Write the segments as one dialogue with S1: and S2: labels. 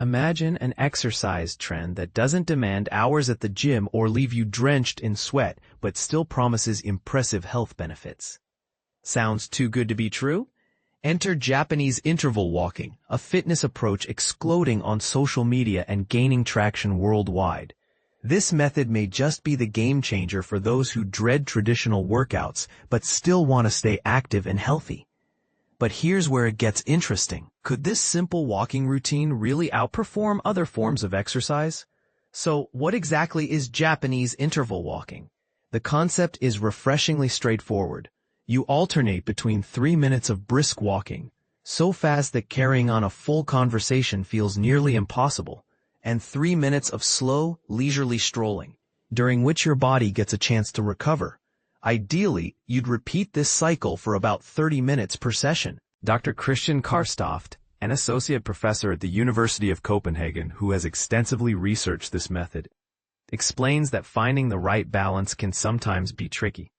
S1: Imagine an exercise trend that doesn't demand hours at the gym or leave you drenched in sweat, but still promises impressive health benefits. Sounds too good to be true? Enter Japanese interval walking, a fitness approach exploding on social media and gaining traction worldwide. This method may just be the game changer for those who dread traditional workouts but still want to stay active and healthy. But here's where it gets interesting. Could this simple walking routine really outperform other forms of exercise? So, what exactly is Japanese interval walking? The concept is refreshingly straightforward. You alternate between 3 minutes of brisk walking, so fast that carrying on a full conversation feels nearly impossible, and 3 minutes of slow, leisurely strolling, during which your body gets a chance to recover. Ideally, you'd repeat this cycle for about 30 minutes per session. Dr. Christian Karstoft, an associate professor at the University of Copenhagen who has extensively researched this method, explains that finding the right balance can sometimes be tricky.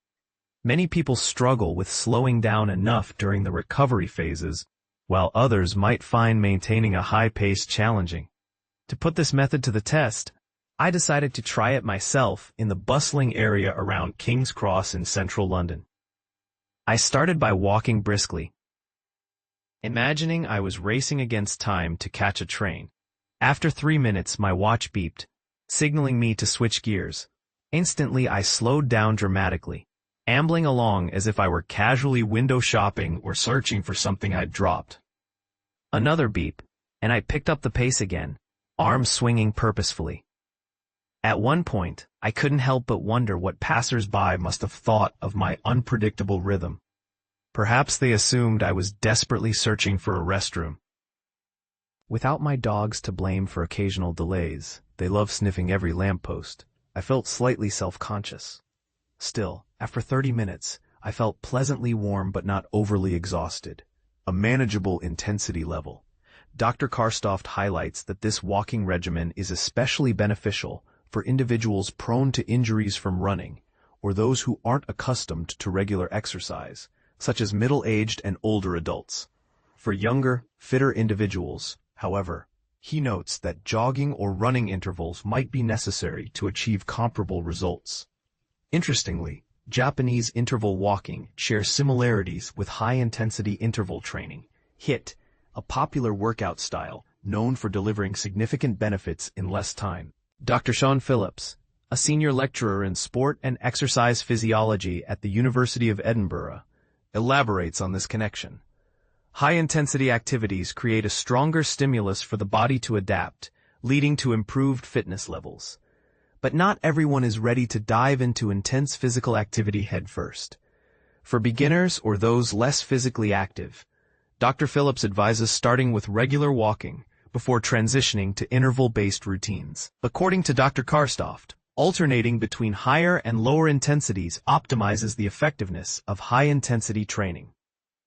S1: Many people struggle with slowing down enough during the recovery phases, while others might find maintaining a high pace challenging. To put this method to the test, I decided to try it myself in the bustling area around King's Cross in central London. I started by walking briskly, imagining I was racing against time to catch a train. After 3 minutes, my watch beeped, signaling me to switch gears. Instantly, I slowed down dramatically, ambling along as if I were casually window shopping or searching for something I'd dropped. Another beep, and I picked up the pace again, arms swinging purposefully. At one point, I couldn't help but wonder what passers-by must have thought of my unpredictable rhythm. Perhaps they assumed I was desperately searching for a restroom. Without my dogs to blame for occasional delays, they love sniffing every lamppost, I felt slightly self-conscious. Still, after 30 minutes, I felt pleasantly warm but not overly exhausted. A manageable intensity level. Dr. Karstoft highlights that this walking regimen is especially beneficial for individuals prone to injuries from running, or those who aren't accustomed to regular exercise, such as middle-aged and older adults. For younger, fitter individuals, however, he notes that jogging or running intervals might be necessary to achieve comparable results. Interestingly, Japanese interval walking shares similarities with high-intensity interval training, HIIT, a popular workout style known for delivering significant benefits in less time. Dr. Sean Phillips, a senior lecturer in sport and exercise physiology at the University of Edinburgh, elaborates on this connection. High-intensity activities create a stronger stimulus for the body to adapt, leading to improved fitness levels. But not everyone is ready to dive into intense physical activity headfirst. For beginners or those less physically active, Dr. Phillips advises starting with regular walking before transitioning to interval-based routines. According to Dr. Karstoft, alternating between higher and lower intensities optimizes the effectiveness of high-intensity training.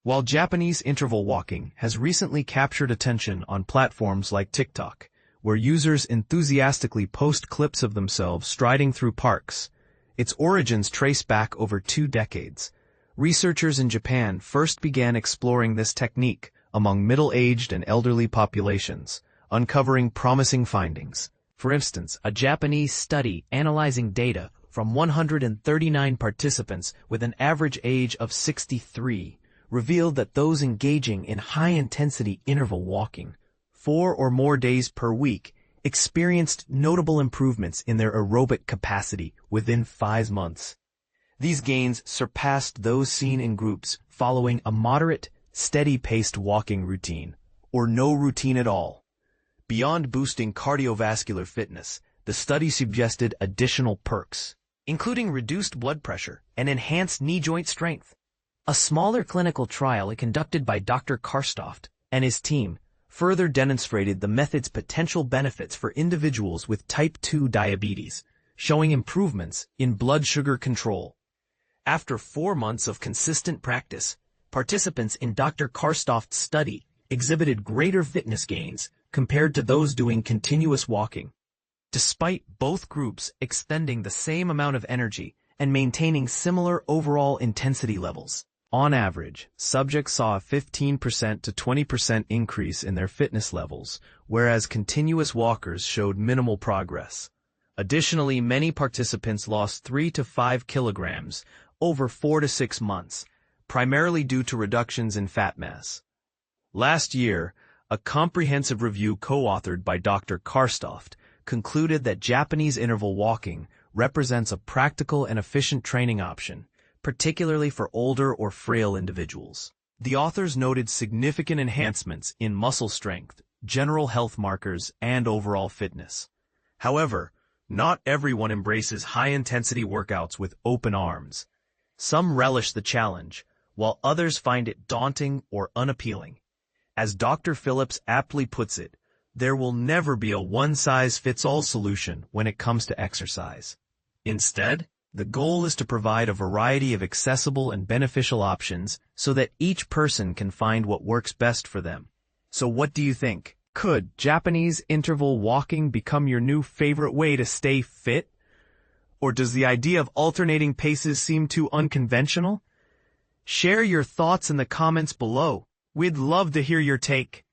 S1: While Japanese interval walking has recently captured attention on platforms like TikTok, where users enthusiastically post clips of themselves striding through parks, its origins trace back over 2 decades. Researchers in Japan first began exploring this technique among middle-aged and elderly populations, uncovering promising findings. For instance, a Japanese study analyzing data from 139 participants with an average age of 63 revealed that those engaging in high-intensity interval walking 4 or more days per week experienced notable improvements in their aerobic capacity within 5 months. These gains surpassed those seen in groups following a moderate, steady-paced walking routine, or no routine at all. Beyond boosting cardiovascular fitness, the study suggested additional perks, including reduced blood pressure and enhanced knee joint strength. A smaller clinical trial conducted by Dr. Karstoft and his team further demonstrated the method's potential benefits for individuals with type 2 diabetes, showing improvements in blood sugar control. After 4 months of consistent practice, participants in Dr. Karstoft's study exhibited greater fitness gains compared to those doing continuous walking, despite both groups expending the same amount of energy and maintaining similar overall intensity levels. On average, subjects saw a 15% to 20% increase in their fitness levels, whereas continuous walkers showed minimal progress. Additionally, many participants lost 3 to 5 kilograms over 4 to 6 months, primarily due to reductions in fat mass. Last year, a comprehensive review co-authored by Dr. Karstoft concluded that Japanese interval walking represents a practical and efficient training option, particularly for older or frail individuals. The authors noted significant enhancements in muscle strength, general health markers, and overall fitness. However, not everyone embraces high-intensity workouts with open arms. Some relish the challenge, while others find it daunting or unappealing. As Dr. Phillips aptly puts it, there will never be a one-size-fits-all solution when it comes to exercise. Instead, the goal is to provide a variety of accessible and beneficial options so that each person can find what works best for them. So what do you think? Could Japanese interval walking become your new favorite way to stay fit? Or does the idea of alternating paces seem too unconventional? Share your thoughts in the comments below. We'd love to hear your take.